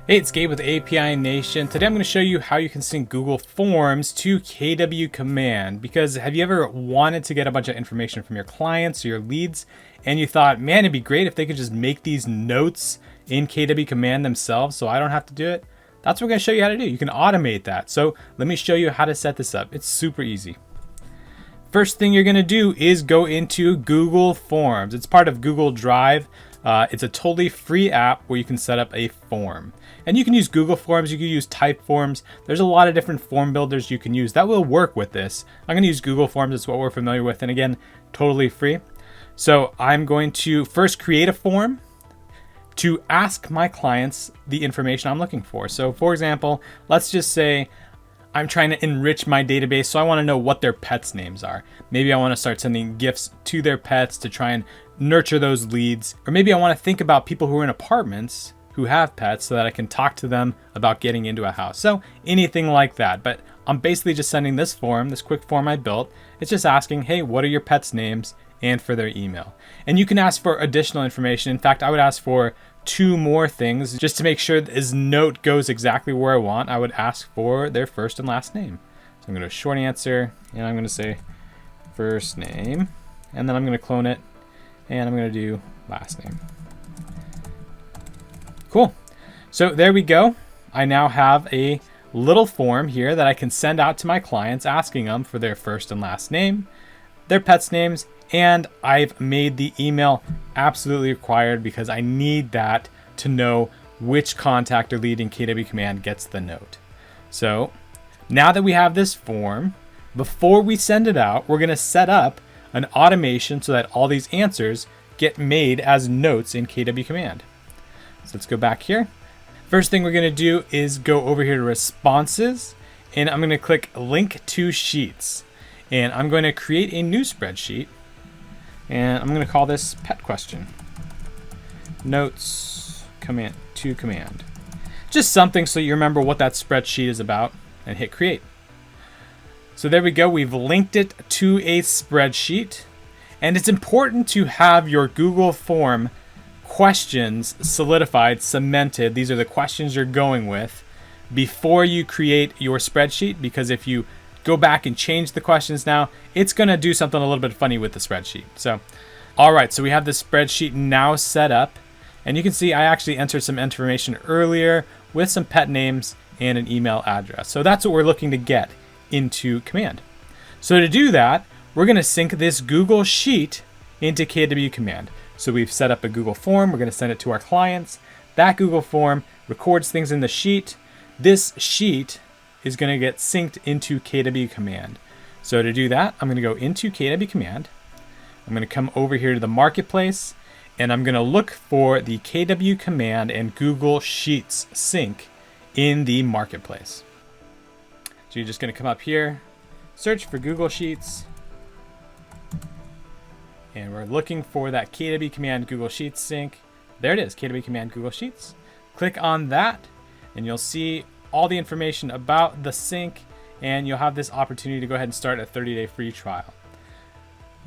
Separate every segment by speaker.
Speaker 1: Hey, it's Gabe with API Nation. Today I'm going to show you how you can sync Google Forms to KW Command. Because have you ever wanted to get a bunch of information from your clients or your leads and you thought, man, it'd be great if they could just make these notes in KW Command themselves so I don't have to do it? That's what we're going to show you how to do. You can automate that. So let me show you how to set this up. It's super easy. First thing you're going to do is go into Google Forms. It's part of Google Drive. It's a totally free app where you can set up a form. And you can use Google Forms, you can use Typeforms. There's a lot of different form builders you can use that will work with this. I'm going to use Google Forms, it's what we're familiar with. And again, totally free. So I'm going to first create a form to ask my clients the information I'm looking for. So for example, let's just say I'm trying to enrich my database, so I want to know what their pets' names are. Maybe I want to start sending gifts to their pets to try and nurture those leads. Or maybe I want to think about people who are in apartments who have pets so that I can talk to them about getting into a house. So anything like that. But I'm basically just sending this form, this quick form I built. It's just asking, hey, what are your pets' names, and for their email. And you can ask for additional information. In fact, I would ask for 2 more things just to make sure this note goes exactly where I want. I would ask for their first and last name. So I'm going to short answer, and I'm going to say first name, and then I'm going to clone it, and I'm going to do last name. Cool. So there we go. I now have a little form here that I can send out to my clients asking them for their first and last name, their pets' names, and I've made the email absolutely required because I need that to know which contact or lead in KW Command gets the note. So now that we have this form, before we send it out, we're going to set up an automation so that all these answers get made as notes in KW Command. So let's go back here. First thing we're going to do is go over here to responses, and I'm going to click link to sheets. And I'm going to create a new spreadsheet, and I'm going to call this pet question. Notes command to command. Just something so you remember what that spreadsheet is about, and hit create. So there we go. We've linked it to a spreadsheet, and it's important to have your Google form questions solidified, cemented. These are the questions you're going with before you create your spreadsheet, because if you go back and change the questions now, it's going to do something a little bit funny with the spreadsheet. So, all right, so we have the spreadsheet now set up, and you can see I actually entered some information earlier with some pet names and an email address. So that's what we're looking to get into Command. So to do that, we're going to sync this Google Sheet into KW Command. So we've set up a Google form. We're going to send it to our clients. That Google form records things in the sheet. This sheet is going to get synced into KW Command. So to do that, I'm going to go into KW Command. I'm going to come over here to the marketplace, and I'm going to look for the KW Command and Google Sheets sync in the marketplace. So you're just going to come up here, search for Google Sheets, and we're looking for that KW Command Google Sheets sync. There it is, KW Command Google Sheets. Click on that, and you'll see all the information about the sync, and you'll have this opportunity to go ahead and start a 30-day free trial.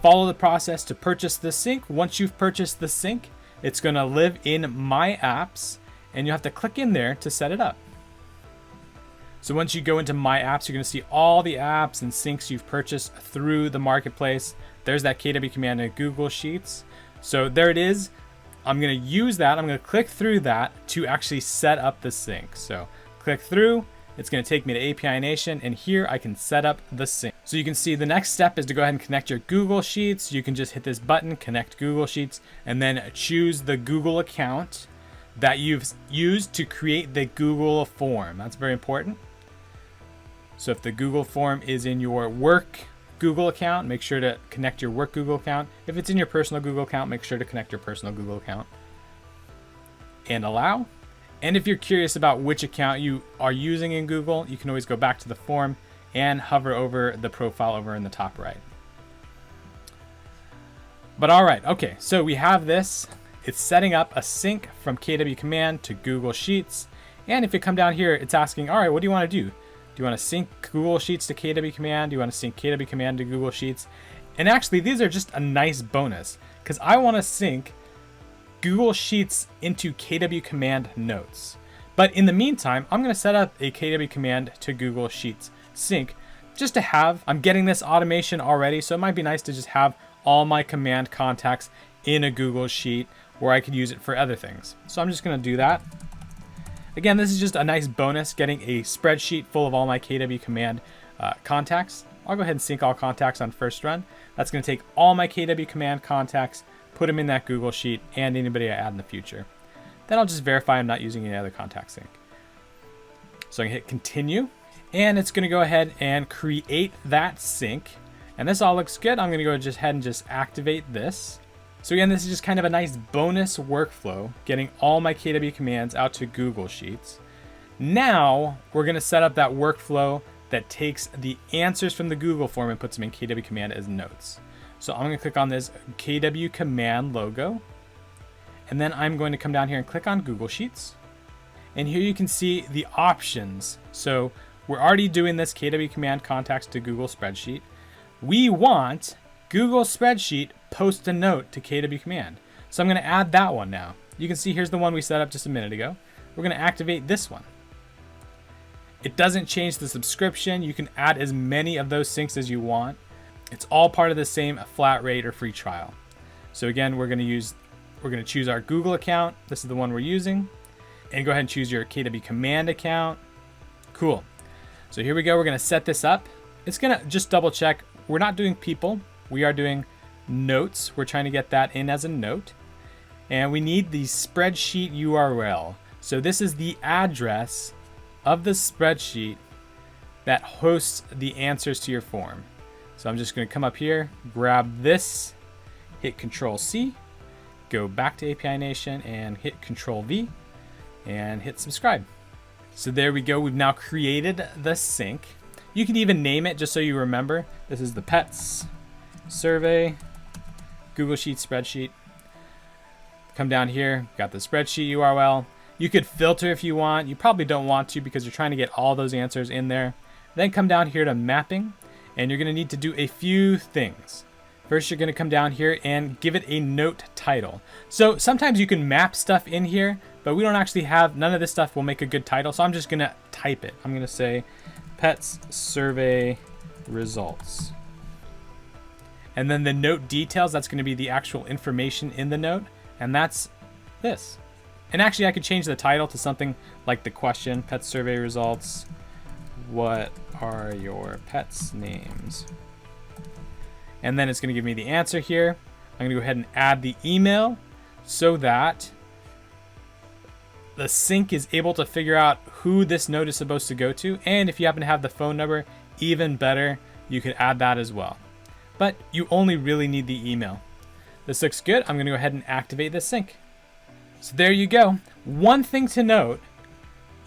Speaker 1: Follow the process to purchase the sync. Once you've purchased the sync, it's going to live in My Apps, and you have to click in there to set it up. So once you go into My Apps, you're going to see all the apps and syncs you've purchased through the marketplace. There's that KW Command and Google Sheets. So there it is. I'm going to use that. I'm going to click through that to actually set up the sync. So click through. It's going to take me to API Nation, and here I can set up the sync. So you can see the next step is to go ahead and connect your Google Sheets. You can just hit this button, connect Google Sheets, and then choose the Google account that you've used to create the Google form. That's very important. So if the Google form is in your work Google account, make sure to connect your work Google account. If it's in your personal Google account, make sure to connect your personal Google account. And allow. And if you're curious about which account you are using in Google, you can always go back to the form and hover over the profile over in the top right. But all right, okay, so we have this. It's setting up a sync from KW Command to Google Sheets. And if you come down here, it's asking, all right, what do you want to do? Do you want to sync Google Sheets to KW Command? Do you want to sync KW Command to Google Sheets? And actually, these are just a nice bonus because I want to sync Google Sheets into KW Command notes. But in the meantime, I'm going to set up a KW command to Google Sheets sync just to have. I'm getting this automation already, so it might be nice to just have all my command contacts in a Google Sheet where I could use it for other things. So I'm just going to do that. Again, this is just a nice bonus, getting a spreadsheet full of all my KW command contacts. I'll go ahead and sync all contacts on first run. That's going to take all my KW command contacts, put them in that Google Sheet, and anybody I add in the future. Then I'll just verify I'm not using any other contact sync. So I can hit continue, and it's going to go ahead and create that sync. And this all looks good. I'm going to go ahead and just activate this. So again, this is just kind of a nice bonus workflow, getting all my KW commands out to Google Sheets. Now we're going to set up that workflow that takes the answers from the Google form and puts them in KW command as notes. So I'm going to click on this KW command logo, and then I'm going to come down here and click on Google Sheets. And here you can see the options. So we're already doing this KW command contacts to Google Spreadsheet. We want Google Spreadsheet post a note to KW command. So I'm going to add that one now. You can see here's the one we set up just a minute ago. We're going to activate this one. It doesn't change the subscription. You can add as many of those syncs as you want. It's all part of the same flat rate or free trial. So again, we're going to choose our Google account. This is the one we're using. And go ahead and choose your KW command account. Cool. So here we go. We're going to set this up. It's going to just double check. We're not doing people. We are doing notes. We're trying to get that in as a note. And we need the spreadsheet URL. So this is the address of the spreadsheet that hosts the answers to your form. So I'm just going to come up here, grab this, hit Control C, go back to API Nation and hit Control V and hit subscribe. So there we go. We've now created the sync. You can even name it just so you remember. This is the pets survey Google Sheet spreadsheet. Come down here, got the spreadsheet URL. You could filter if you want. You probably don't want to because you're trying to get all those answers in there. Then come down here to mapping, and you're going to need to do a few things. First, you're going to come down here and give it a note title. So sometimes you can map stuff in here, but we don't actually have, none of this stuff will make a good title. So I'm just going to type it. I'm going to say pets survey results. And then the note details, that's going to be the actual information in the note. And that's this. And actually I could change the title to something like the question, pet survey results. What are your pets' names? And then it's going to give me the answer here. I'm going to go ahead and add the email so that the sync is able to figure out who this note is supposed to go to. And if you happen to have the phone number, even better, you could add that as well. But you only really need the email. This looks good. I'm going to go ahead and activate this sync. So there you go. One thing to note,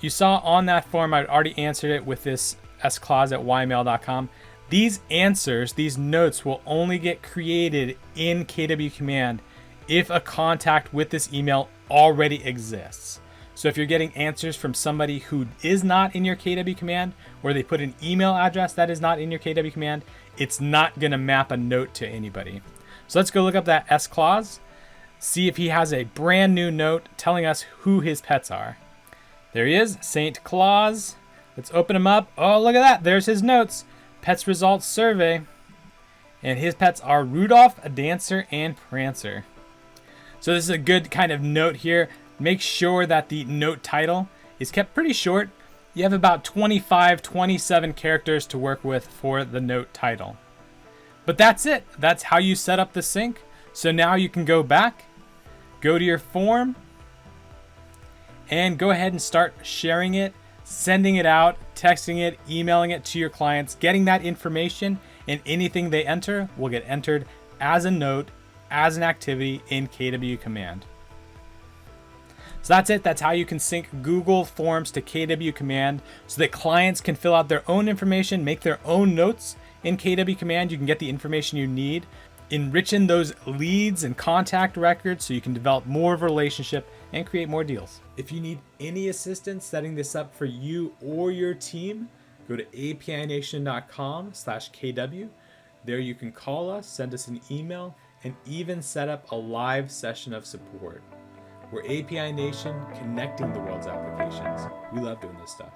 Speaker 1: you saw on that form, I already answered it with this sclause@ymail.com. These answers, these notes will only get created in KW command if a contact with this email already exists. So if you're getting answers from somebody who is not in your KW command, where they put an email address that is not in your KW command, it's not going to map a note to anybody. So let's go look up that sclause, see if he has a brand new note telling us who his pets are. There he is, St. Claus. Let's open him up. Oh, look at that. There's his notes. Pets results survey. And his pets are Rudolph, Dancer, and Prancer. So this is a good kind of note here. Make sure that the note title is kept pretty short. You have about 25, 27 characters to work with for the note title. But that's it. That's how you set up the sync. So now you can go back, go to your form, and go ahead and start sharing it, sending it out, texting it, emailing it to your clients, getting that information, and anything they enter will get entered as a note, as an activity in KW command. So that's it. That's how you can sync Google Forms to KW command so that clients can fill out their own information, make their own notes in KW command. You can get the information you need, enriching those leads and contact records so you can develop more of a relationship and create more deals. If you need any assistance setting this up for you or your team, go to apination.com/KW. There you can call us, send us an email, and even set up a live session of support. We're API Nation, connecting the world's applications. We love doing this stuff.